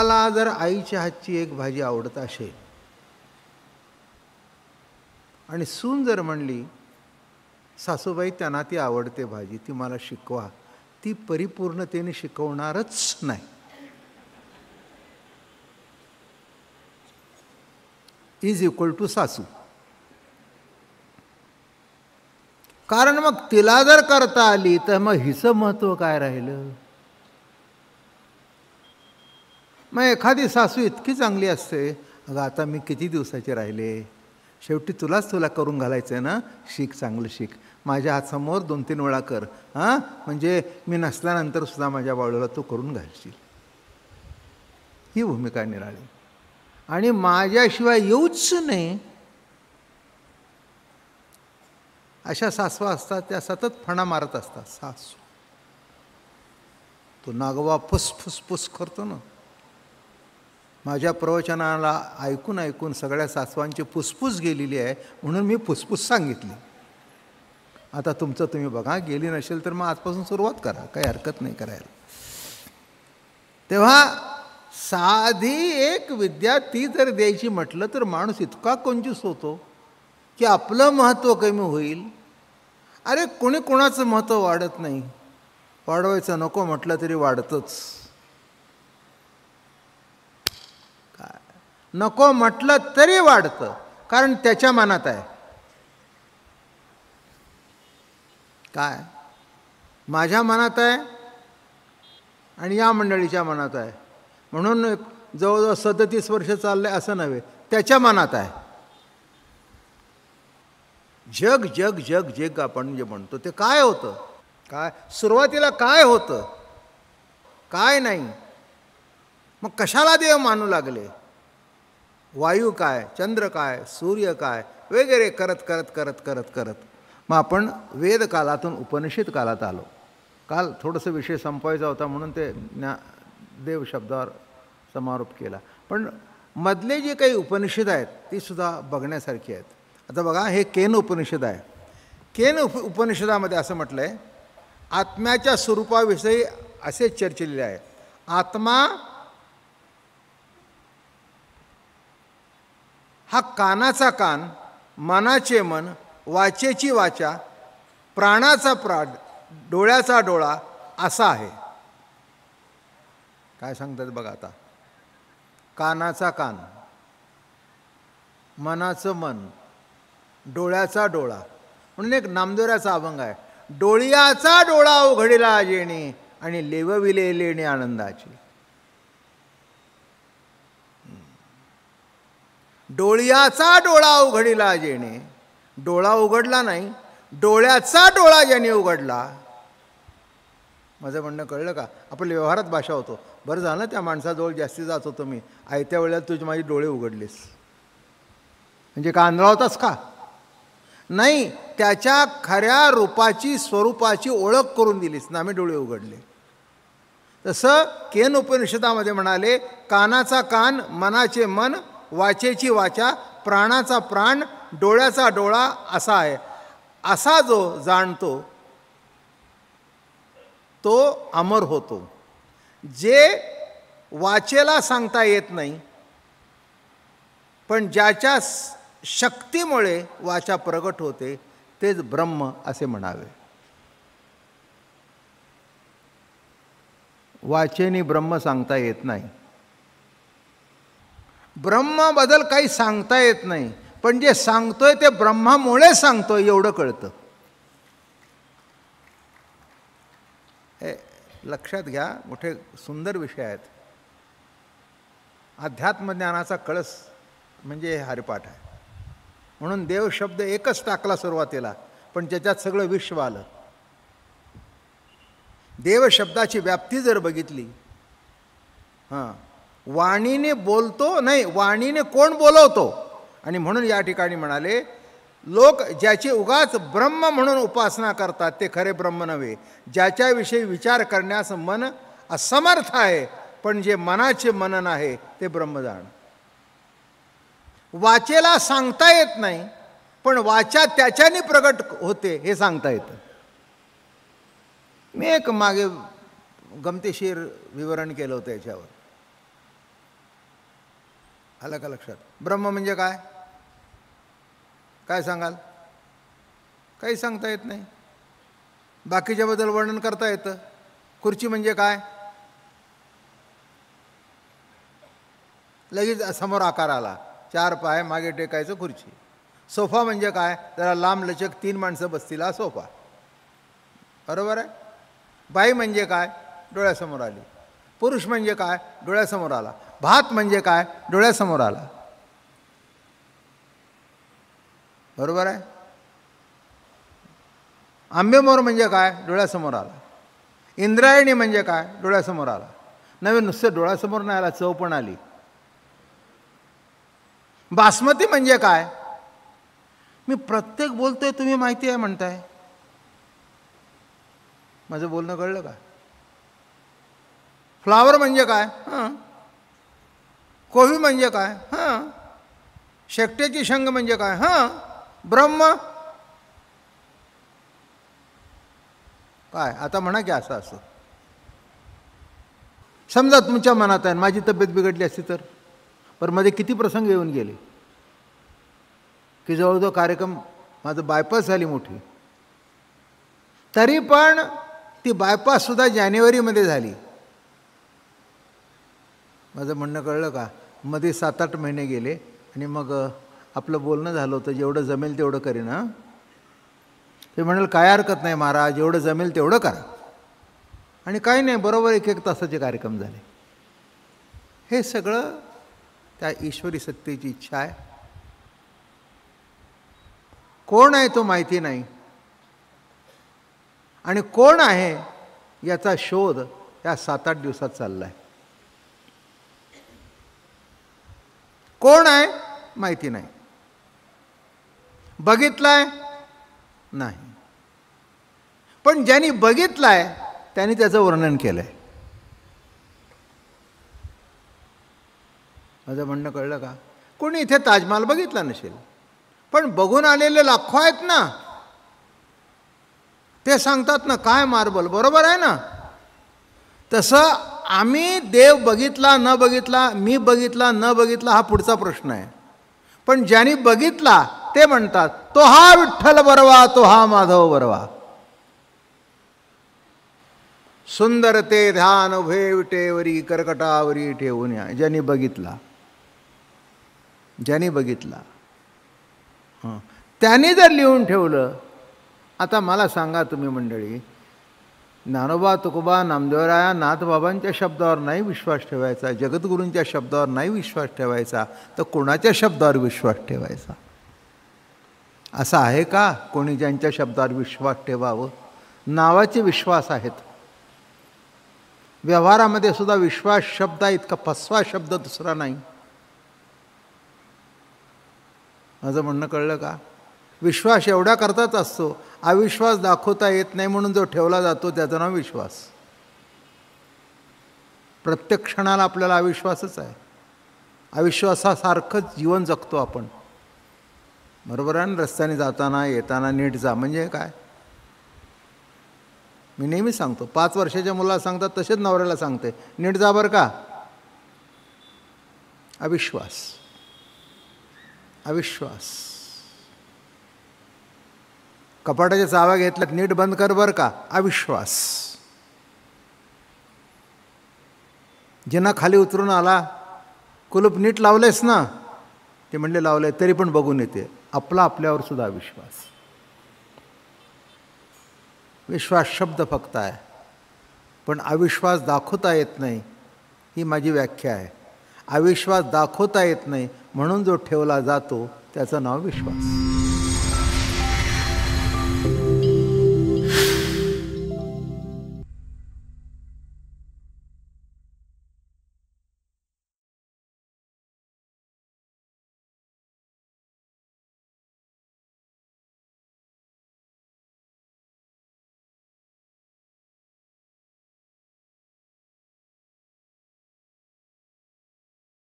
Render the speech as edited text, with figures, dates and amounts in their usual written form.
मुलाला जर आईच्या हातची एक भाजी आवडत असेल आणि सून जर म्हणली सासूबाई त्यांना ती आवडते भाजी, ती मला शिकवा, ती परिपूर्णतेने शिकवणारच नाही. इज इक्वल टू सासू. कारण मग तिला जर करता आली तर मग हिचं महत्त्व काय राहिलं. मग एखादी सासू इतकी चांगली असते, अगं आता मी किती दिवसाचे राहिले, शेवटी तुला करून घालायचं आहे ना, शिक, चांगलं शिक, माझ्या हातसमोर 2-3 वेळा कर, हां, म्हणजे मी नसल्यानंतर सुद्धा माझ्या बाळूला तू करून घालशील. ही भूमिका निराळी. आणि माझ्याशिवाय येऊच नाही अशा सासवा असतात, त्या सतत फणा मारत असतात. सासू तो नागवा फुसफुसफुस करतो ना. माझ्या प्रवचनाला ऐकून ऐकून सगळ्या सासवांची फुसफुस गेलेली आहे, म्हणून मी फुसफुस सांगितली. आता तुमचं तुम्ही बघा, गेली नसेल तर मग आजपासून सुरुवात करा, काही हरकत नाही करायला. तेव्हा साधी एक विद्या ती जर द्यायची म्हटलं तर माणूस इतका कंजूस होतो की आपलं महत्त्व कमी होईल. अरे कोणी कोणाचं महत्त्व वाढत नाही, वाढवायचं नको म्हटलं तरी वाढतंच. काय नको म्हटलं तरी वाढतं, कारण त्याच्या मनात आहे. काय माझ्या मनात आहे आणि या मंडळीच्या मनात आहे, म्हणून जवळजवळ 37 वर्ष चाललंय असं नव्हे, त्याच्या मनात आहे. जग जग जग जग आपण जे म्हणतो ते काय होतं, काय सुरुवातीला काय होतं, काय नाही. मग कशाला देव मानू लागले. वायू काय, चंद्र काय, सूर्य काय वगैरे करत करत करत करत करत मग आपण वेदकालातून उपनिषद कालात आलो. काल थोडंसं विषय संपवायचा होता म्हणून ते देव शब्दावर समारोप केला. पण मधले जे काही उपनिषद आहेत ती सुद्धा बघण्यासारखी आहेत. आता बघा, हे केन उपनिषद आहे. केन उपनिषदामध्ये असं म्हटलं आहे, आत्म्याच्या स्वरूपाविषयी असे चर्चिलेले आहे. आत्मा हा कानाचा कान, मनाचे मन, वाचेची वाचा, प्राणाचा प्राण, डोळ्याचा डोळा असा आहे. काय सांगतात बघा आता. कानाचा कान, मनाचं मन, डोळ्याचा डोळा, म्हणून एक नामदेवराचा अभंग आहे. डोळ्याचा डोळा उघडीला जेणे आणि लेवविले लेणे आनंदाची. डोळ्याचा डोळा उघडीला जेणे, डोळा उघडला नाही, डोळ्याचा डोळा ज्याने उघडला. माझं म्हणणं कळलं का. आपल्या व्यवहारात भाषा होतो, बरं झालं त्या माणसाजवळ जास्ती जात होतो मी, आयत्या वेळेला तुझी माझी डोळे उघडलीस. म्हणजे का आंधळा होतास का. नाही, त्याच्या खऱ्या रूपाची स्वरूपाची ओळख करून दिलीस ना, आम्ही डोळे उघडले. तसं केन उपनिषदामध्ये म्हणाले, कानाचा कान, मनाचे मन, वाचेची वाचा, प्राणाचा प्राण, डोळ्याचा डोळा असा आहे. असा जो जाणतो तो अमर होतो. जे वाचेला सांगता येत नाही पण ज्याच्या शक्तीमुळे वाचा प्रगट होते तेच ब्रह्म असे म्हणावे. वाचेने ब्रह्म सांगता येत नाही. ब्रह्माबद्दल काही सांगता येत नाही, पण जे सांगतोय ते ब्रह्मामुळे सांगतोय एवढं कळतं. हे लक्षात घ्या, मोठे सुंदर विषय आहेत. अध्यात्मज्ञानाचा कळस म्हणजे हरिपाठ आहे. म्हणून देव शब्द एकच टाकला सुरुवातीला, पण त्याच्यात सगळं विश्व आलं. देव शब्दाची व्याप्ती जर बघितली, हां, वाणीने बोलतो नाही, वाणीने कोण बोलवतो. आणि म्हणून या ठिकाणी म्हणाले, लोक ज्याची उगाच ब्रह्म म्हणून उपासना करतात ते खरे ब्रह्म नव्हे. ज्याच्याविषयी विचार करण्यास मन असमर्थ आहे, पण जे मनाचे मनन आहे ते ब्रह्मजाण. वाचेला सांगता येत नाही, पण वाचा त्याच्याने प्रगट होते हे सांगता येतं. मी एक मागे गमतीशीर विवरण केलं होतं याच्यावर. आलं का लक्षात? ब्रह्म म्हणजे काय? काय सांगाल? काही सांगता येत नाही. बाकीच्याबद्दल वर्णन करता येतं. खुर्ची म्हणजे काय? लगेच समोर आकार आला, 4 पाय मागे टेकायचं खुर्ची. सोफा म्हणजे काय? जरा लांब लचक 3 माणसं बसतील हा सोफा. बरोबर आहे? बाई म्हणजे काय? डोळ्यासमोर आली. पुरुष म्हणजे काय? डोळ्यासमोर आला. भात म्हणजे काय? डोळ्यासमोर आला. बरोबर आहे? आंबेमोर म्हणजे काय? डोळ्यासमोर आला. इंद्रायणी म्हणजे काय? डोळ्यासमोर आला. नव्हे, नुसतं डोळ्यासमोर नाही आला, चव पण आली. बासमती म्हणजे काय? मी प्रत्येक बोलतोय, तुम्ही माहिती आहे म्हणताय. माझं बोलणं कळलं का? फ्लावर म्हणजे काय? हां. कोबी म्हणजे काय? हां. शेकट्याची शेंग म्हणजे काय? हां. ब्रह्म काय? आता म्हणा की असं असं. समजा तुमच्या मनात आहे, माझी तब्येत बिघडली असती तर. पण मध्ये किती प्रसंग येऊन गेले की जवळजवळ कार्यक्रम, माझं बायपास झाली मोठी. तरी पण ती बायपाससुद्धा जानेवारीमध्ये झाली. माझं म्हणणं कळलं का? मध्ये 7-8 महिने गेले आणि मग आपलं बोलणं झालं होतं, जेवढं जमेल तेवढं करेन. हां, ते म्हणाल काय हरकत नाही महाराज, जेवढं जमेल तेवढं करा. आणि काही नाही, बरोबर 1-1 तासाचे कार्यक्रम झाले. हे सगळं त्या ईश्वरी सत्तेची इच्छा आहे. कोण आहे तो माहिती नाही, आणि कोण आहे याचा शोध या 7-8 दिवसात चालला आहे. कोण आहे माहिती नाही, बघितलाय नाही, पण ज्यांनी बघितलाय त्यांनी त्याचं वर्णन केलंय. माझं म्हणणं कळलं का? कोणी इथे ताजमहाल बघितला नसेल, पण बघून आलेले लाखो आहेत ना. ते सांगतात ना काय मार्बल, बरोबर आहे ना. तसं आम्ही देव बघितला न बघितला, मी बघितला न बघितला हा पुढचा प्रश्न आहे. पण ज्यांनी बघितला ते म्हणतात तो हा विठ्ठल बरवा, तो हा माधव बरवा. सुंदर ते ध्यान उभे विटेवरी कर्कटावरी ठेवून या. ज्यांनी बघितला, ज्यांनी बघितला, हां, त्याने जर लिहून ठेवलं. आता मला सांगा तुम्ही मंडळी, ज्ञानोबा तुकोबा नामदेवराया नाथबाबांच्या शब्दावर नाही विश्वास ठेवायचा, जगद्गुरूंच्या शब्दावर नाही विश्वास ठेवायचा, तर कोणाच्या शब्दावर विश्वास ठेवायचा? असं आहे का कोणी ज्यांच्या शब्दावर विश्वास ठेवावं? नावाचे विश्वास आहेत. व्यवहारामध्ये सुद्धा विश्वास शब्द इतका फसवा शब्द दुसरा नाही. माझं म्हणणं कळलं का? विश्वास एवढा करताच असतो, अविश्वास दाखवता येत नाही म्हणून जो ठेवला जातो त्याचं नाव विश्वास. प्रत्येक क्षणाला आपल्याला अविश्वासच आहे. अविश्वासासारखंच जीवन जगतो आपण. बरोबर आहे ना? रस्त्याने जाताना येताना नीट जा म्हणजे काय? मी नेहमी सांगतो, 5 वर्षाच्या मुलाला सांगतात तसेच नवऱ्याला सांगते, नीट जा बरं का. अविश्वास, अविश्वास. कपाटाच्या चाव्या घेतल्यात, नीट बंद कर बरं का. अविश्वास. जिना खाली उतरून आला, कुलूप नीट लावलेस ना? ते म्हणले लावले, तरी पण बघून येते. आपला आपल्यावर सुद्धा अविश्वास. विश्वास शब्द फक्त आहे, पण अविश्वास दाखवता येत नाही, ही माझी व्याख्या आहे. अविश्वास दाखवता येत नाही म्हणून जो ठेवला जातो त्याचं नाव विश्वास.